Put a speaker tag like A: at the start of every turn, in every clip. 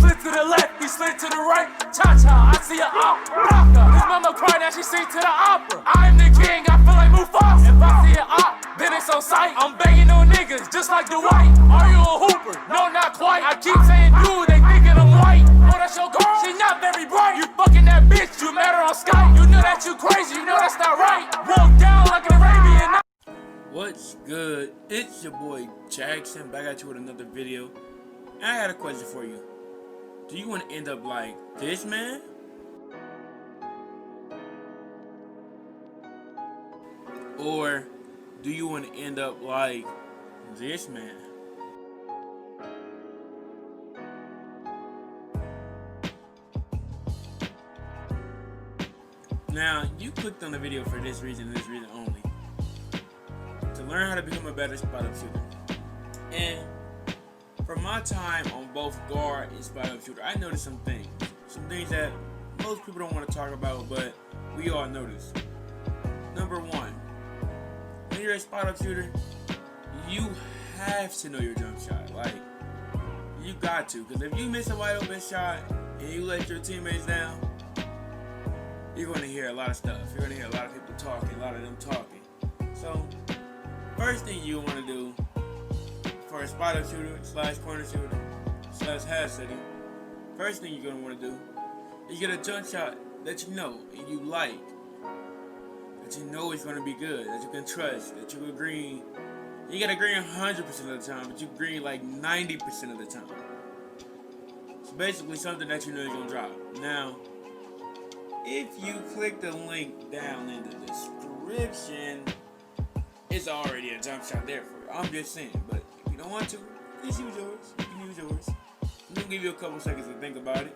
A: slid to the left, he slid to the right. Cha-cha, I see a opera. His mama cry, now she sing to the opera. I'm the king, I feel like Mufasa. If I see an op, then it's on sight. I'm banging on niggas, just like Dwight. Are you a hooper? No, not quite. I keep saying dude, they thinking I'm white. Oh, that's your girl? She not very bright. You fucking that bitch, you met her on Skype. You know that you crazy, you know that's not right. Walk down like an Arabian Night.
B: What's good? It's your boy Jackson, back at you with another video. And I got a question for you. Do you want to end up like this man? Or do you want to end up like this man? Now, you clicked on the video for this reason and this reason only. To learn how to become a better spot-up shooter. And from my time on both guard and spot-up shooter, I noticed some things. Some things that most people don't want to talk about, but we all notice. Number one, when you're a spot-up shooter, you have to know your jump shot. Like, you got to. Because if you miss a wide open shot and you let your teammates down, you're going to hear a lot of stuff. You're going to hear a lot of people talking, a lot of them talking. So, first thing you want to do for a spot-up shooter / corner shooter / half setting, first thing you're going to want to do is get a jump shot that you know and you like, that you know is going to be good, that you can trust, that you agree. You got to agree 100% of the time, but you agree like 90% of the time. It's basically something that you know is going to drop. Now, if you click the link down in the description, it's already a jump shot there for you. I'm just saying, but if you don't want to, just use yours. You can use yours. I'm going to give you a couple seconds to think about it.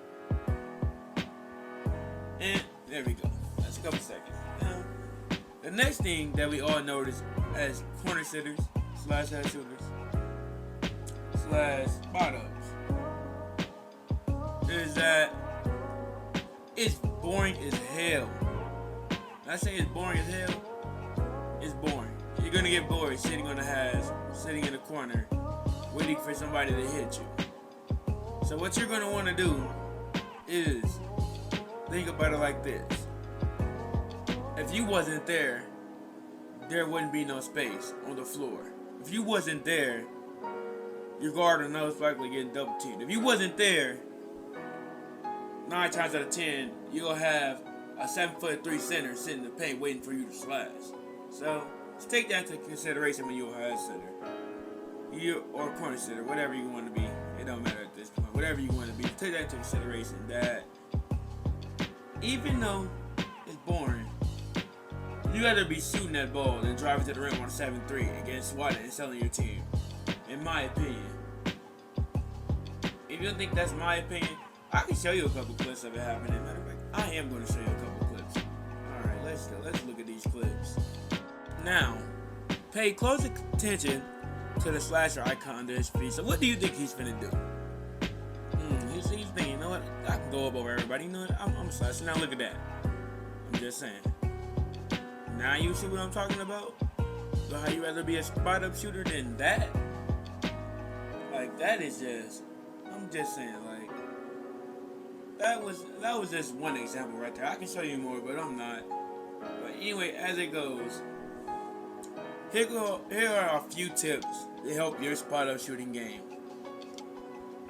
B: And there we go. That's a couple seconds. Now, the next thing that we all notice as corner sitters / half shooters / spot ups is that it's boring as hell. When I say it's boring as hell, it's boring. You're gonna get bored sitting on the hash, sitting in the corner, waiting for somebody to hit you. So what you're gonna want to do is think about it like this. If you wasn't there, there wouldn't be no space on the floor. If you wasn't there, your guard would most likely get double teamed. If you wasn't there, 9 times out of 10, you'll have a 7'3" center sitting in the paint waiting for you to slash. So, just take that into consideration when you're a half sitter. Or a corner sitter, whatever you want to be. It don't matter at this point. Whatever you want to be. Take that into consideration that even though it's boring, you gotta be shooting that ball and driving to the rim on a 7'3" against swatting and selling your team. In my opinion. If you don't think that's my opinion, I can show you a couple clips of it happening. Matter of fact, I am going to show you a couple clips. Alright, let's look at these clips. Now, pay close attention to the slasher icon under his feet. So what do you think he's finna do? He's thinking, you know what? I can go up over everybody. You know what? I'm a slasher. Now look at that. I'm just saying. Now you see what I'm talking about? So how you rather be a spot-up shooter than that? Like, that is just... I'm just saying, like... That was just one example right there. I can show you more, but I'm not. But anyway, as it goes, here are a few tips to help your spot-up shooting game.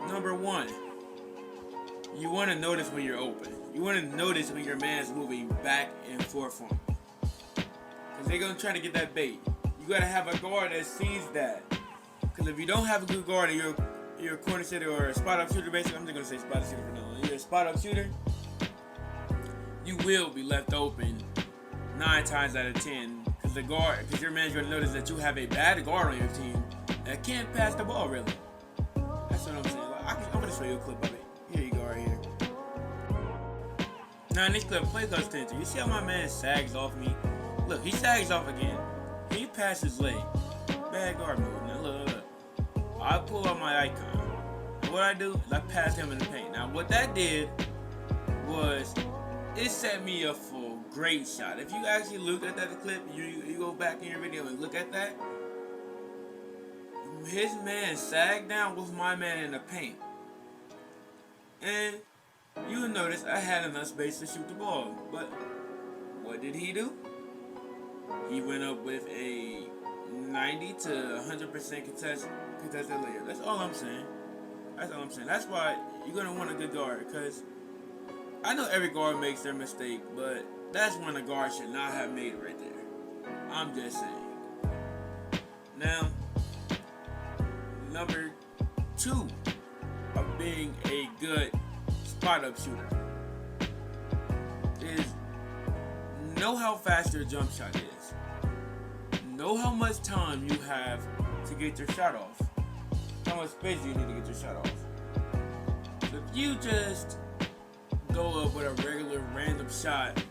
B: Number one, you want to notice when you're open. You want to notice when your man's moving back and forth on you. Because they're going to try to get that bait. You got to have a guard that sees that. Because if you don't have a good guard and you're a corner shooter or a spot-up shooter, basically, I'm just going to say spot-up shooter for now. You're a spot-up shooter, you will be left open 9 times out of 10 because your man's going to notice that you have a bad guard on your team that can't pass the ball, really. That's what I'm saying. Like, I'm going to show you a clip of it. Here you go, right here. Now, in this clip, play close attention. You see how my man sags off me? Look, he sags off again. He passes leg. Bad guard move. Now, look. I pull out my icon. And what I do is I pass him in the paint. Now, what that did was it set me up for a great shot. If you actually look at that clip, you go back in your video and look at that, his man sagged down with my man in the paint. And you'll notice I had enough space to shoot the ball. But what did he do? He went up with a 90 to 100% contested layup. That's all I'm saying. That's why you're going to want a good guard. Because I know every guard makes their mistake, but that's when a guard should not have made it right there. I'm just saying. Now, number 2 of being a good spot-up shooter is know how fast your jump shot is. Know how much time you have to get your shot off. How much space do you need to get your shot off. So if you just go up with a regular random shot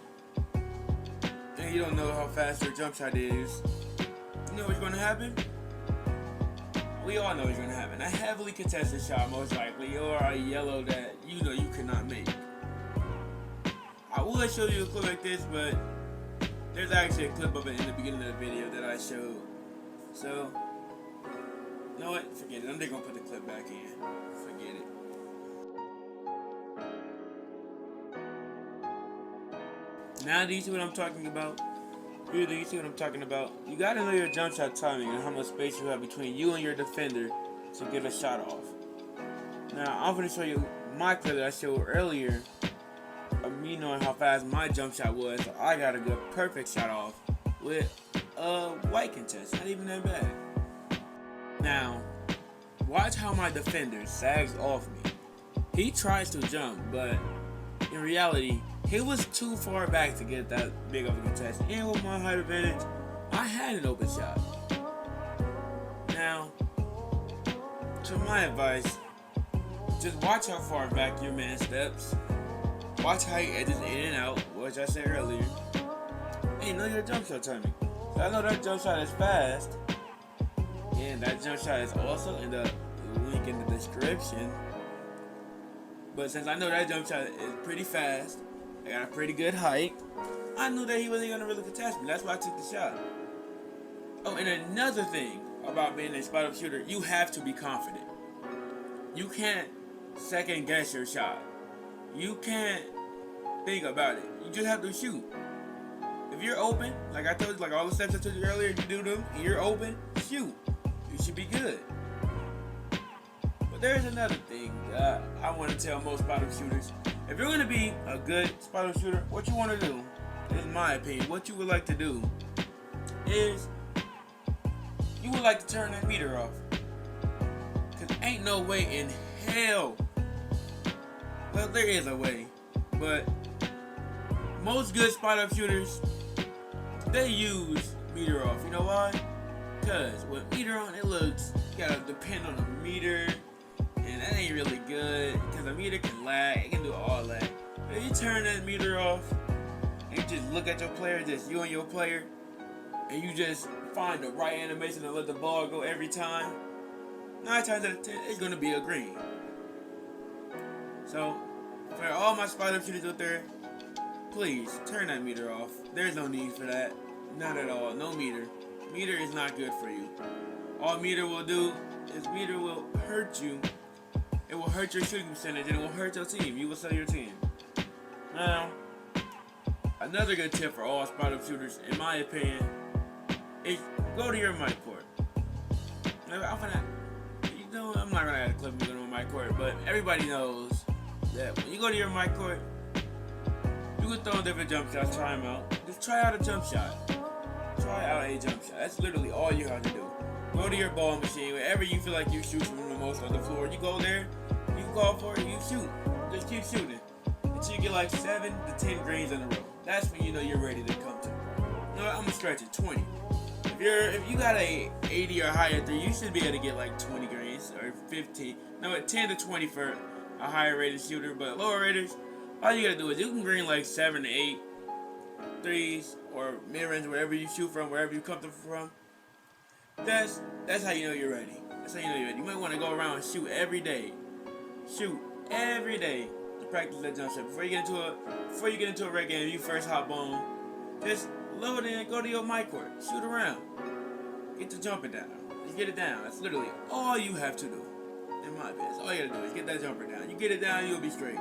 B: and you don't know how fast your jump shot is, you know what's going to happen? We all know what's going to happen. A heavily contested shot, most likely, or a yellow that you know you cannot make. I would show you a clip like this, but there's actually a clip of it in the beginning of the video that I showed. So, you know what? Forget it. I'm just going to put the clip back in. Forget it. Now do you see what I'm talking about? Do you see what I'm talking about? You gotta know your jump shot timing and how much space you have between you and your defender to get a shot off. Now I'm gonna show you my clip that I showed earlier of me knowing how fast my jump shot was. So I got a good perfect shot off with a white contest. Not even that bad. Now, watch how my defender sags off me. He tries to jump, but in reality, he was too far back to get that big of a contest. And with my height advantage, I had an open shot. Now, to my advice, just watch how far back your man steps. Watch how he edges in and out, which I said earlier. And know your jump shot timing. So I know that jump shot is fast. And that jump shot is also in the link in the description. But since I know that jump shot is pretty fast, I got a pretty good height, I knew that he wasn't going to really contest me. That's why I took the shot. Oh, and another thing about being a spot-up shooter, you have to be confident. You can't second guess your shot. You can't think about it. You just have to shoot. If you're open, like I told you, like all the steps I told you earlier, you do them, and you're open, shoot. You should be good. But there's another thing that I want to tell most spot-up shooters. If you're going to be a good spot-up shooter, what you want to do, in my opinion, what you would like to do is you would like to turn that meter off. Because ain't no way in hell, well, there is a way, but most good spot-up shooters, they use meter off. You know why? Because with meter on, it looks, you got to depend on the meter. And that ain't really good, because the meter can lag, it can do all that. But if you turn that meter off, and you just look at your player, just you and your player, and you just find the right animation to let the ball go every time, 9 times out of 10, it's going to be a green. So, for all my spot-up shooters out there, please, turn that meter off. There's no need for that. None at all. No meter. Meter is not good for you. All meter will do is meter will hurt you. It will hurt your shooting percentage and it will hurt your team. You will sell your team. Now, another good tip for all spot-up shooters, in my opinion, is go to your mic court. I'm not gonna add a clip of me going to my court, but everybody knows that when you go to your mic court, you can throw different jump shots, try them out. Just try out a jump shot. Try out a jump shot. That's literally all you have to do. Go to your ball machine, wherever you feel like you shoot from the most on the floor. You go there, you call for it, you shoot. Just keep shooting until you get like 7 to 10 greens in a row. That's when you know you're ready to come to the ball. You know what? I'm gonna stretch it 20. If you got a 80 or higher three, you should be able to get like 20 greens or 15. No, 10 to 20 for a higher rated shooter, but lower raters, all you gotta do is you can green like 7 to 8 threes or mid range, wherever you shoot from, wherever you come from. That's how you know you're ready. That's how you know you're ready. You might want to go around and shoot every day. Shoot every day to practice that jump shot. Before you get into a red game, you first hop on, just load in, go to your mic court, shoot around, get the jumping down, just get it down. That's literally all you have to do, in in my opinion. That's all you gotta do is get that jumper down. You get it down, you'll be straight.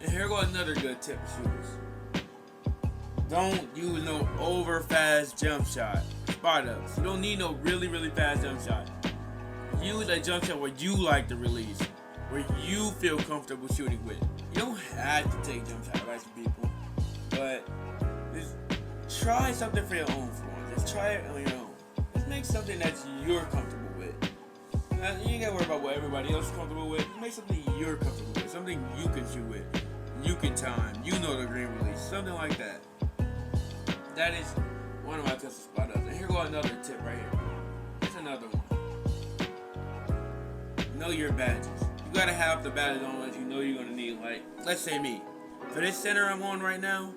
B: And here goes another good tip for shooters. Don't use no over fast jump shot. Spot ups. You don't need no really, really fast jump shot. Use a jump shot where you like to release, where you feel comfortable shooting with. You don't have to take jump shot advice from people, but just try something for your own form. Just try it on your own. Just make something that you're comfortable with. Now, you ain't gotta worry about what everybody else is comfortable with. Just make something you're comfortable with, something you can shoot with, you can time, you know the green release, something like that. That is one of my custom spot ups. And here goes another tip right here. It's another one. Know your badges. You gotta have the badges on that you know you're gonna need. Like, let's say me. For this center I'm on right now,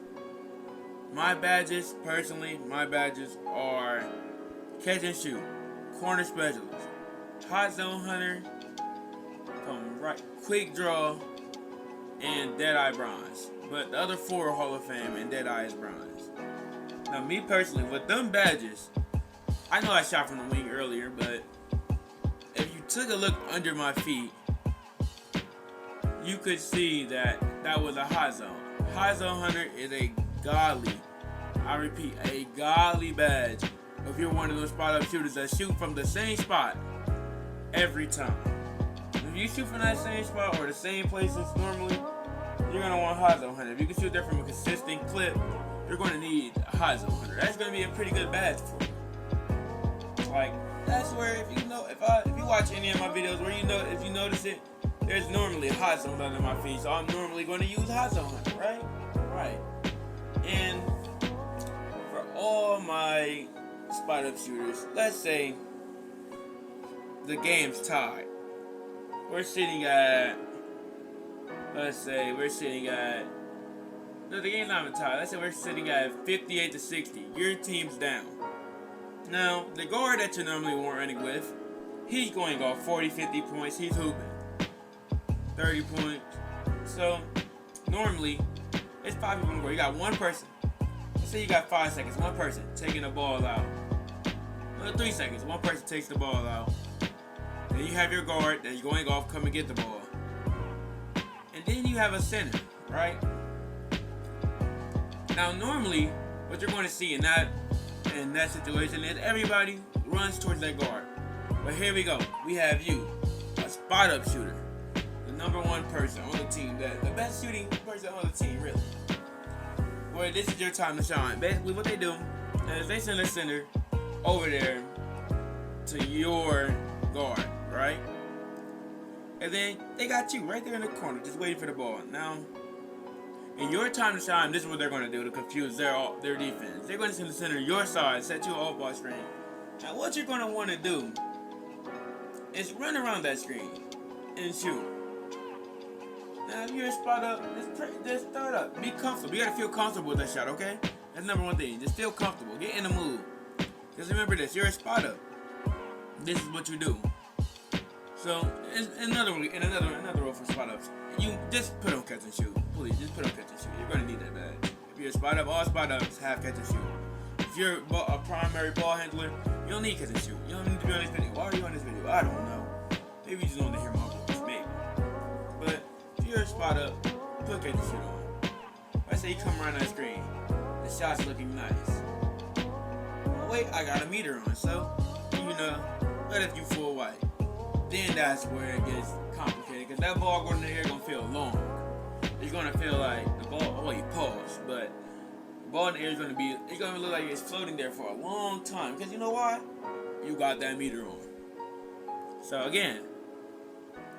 B: my badges, personally, my badges are catch and shoot, corner specialist, hot zone hunter, quick draw, and Deadeye bronze. But the other 4 are Hall of Fame and Deadeye is bronze. Now me personally, with them badges, I know I shot from the wing earlier, but if you took a look under my feet, you could see that that was a hot zone. Hot zone hunter is a godly, I repeat, a godly badge if you're one of those spot up shooters that shoot from the same spot every time. If you shoot from that same spot or the same places normally, you're gonna want hot zone hunter. If you can shoot there from a consistent clip, you're gonna need a hot zone hunter. That's gonna be a pretty good badge for you. Like, that's where if you watch any of my videos where if you notice it, there's normally a hot zone under my feet, so I'm normally going to use hot zone hunter, right? Right. And for all my spot up shooters, let's say the game's tied. We're sitting at no, the game's not even tied. Let's say we're sitting at 58-60. Your team's down. Now, the guard that you're normally running with, he's going off 40, 50 points. He's hooping 30 points. So, normally, it's 5 people in the guard. You got one person. Let's say you got 5 seconds. One person taking the ball out. 3 seconds. One person takes the ball out. Then you have your guard that's going off, come and get the ball. And then you have a center, right? Now, normally, what you're going to see in that situation is everybody runs towards that guard. But here we go. We have you, a spot up shooter, the number 1 person on the team, the best shooting person on the team, really. Boy, this is your time to shine. Basically, what they do is they send a center over there to your guard, right? And then they got you right there in the corner, just waiting for the ball. Now, in your time to shine, this is what they're going to do to confuse their defense. They're going to send the center your side, set you an off-ball screen. Now, what you're going to want to do is run around that screen and shoot. Now, if you're a spot up, just throw it up. Be comfortable. You got to feel comfortable with that shot, okay? That's number 1 thing. Just feel comfortable. Get in the mood. Just remember this. You're a spot up. This is what you do. So, another rule for spot ups. You just put on catch and shoot. Please, just put on catch and shoot. You're going to need that badge. If you're a spot up, all spot ups have catch and shoot. If you're a primary ball handler, you don't need catch and shoot. You don't need to be on this video. Why are you on this video? I don't know. Maybe you just want to hear my voice. Maybe. But if you're a spot up, put catch and shoot on. I say you come around that screen. The shot's looking nice. Wait, I got a meter on, so, what if you full white? Then that's where it gets complicated, because that ball going in the air gonna feel long. It's gonna feel like the ball, you pause, but the ball in the air is it's gonna look like it's floating there for a long time, because you know why? You got that meter on. So again,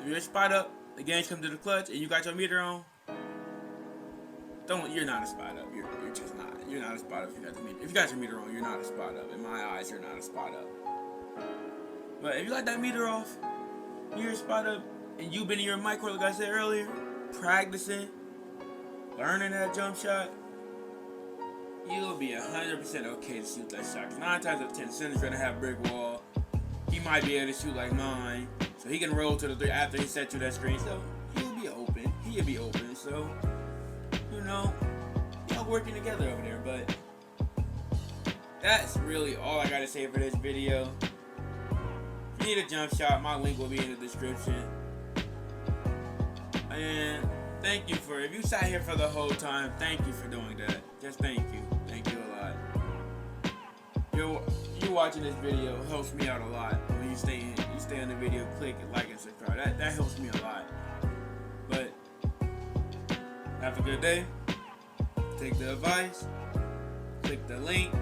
B: if you're a spot up, the game's come to the clutch, and you got your meter on, you're not a spot up. You're just not. You're not a spot up if you got the meter. If you got your meter on, you're not a spot up. In my eyes, you're not a spot up. But if you got that meter off, you're a spot up, and you've been in your mic, like I said earlier, practicing, learning that jump shot, you'll be 100% okay to shoot that shot. 'Cause 9 times out of 10, center's gonna have brick wall. He might be able to shoot like mine, so he can roll to the 3 after he set you that screen. So he'll be open. So y'all working together over there. But that's really all I gotta say for this video. If need a jump shot, my link will be in the description. And thank you if you sat here for the whole time, thank you for doing that. Just thank you. Thank you a lot. You watching this video helps me out a lot. When you stay in the video, click and like and subscribe. That helps me a lot. But have a good day. Take the advice. Click the link.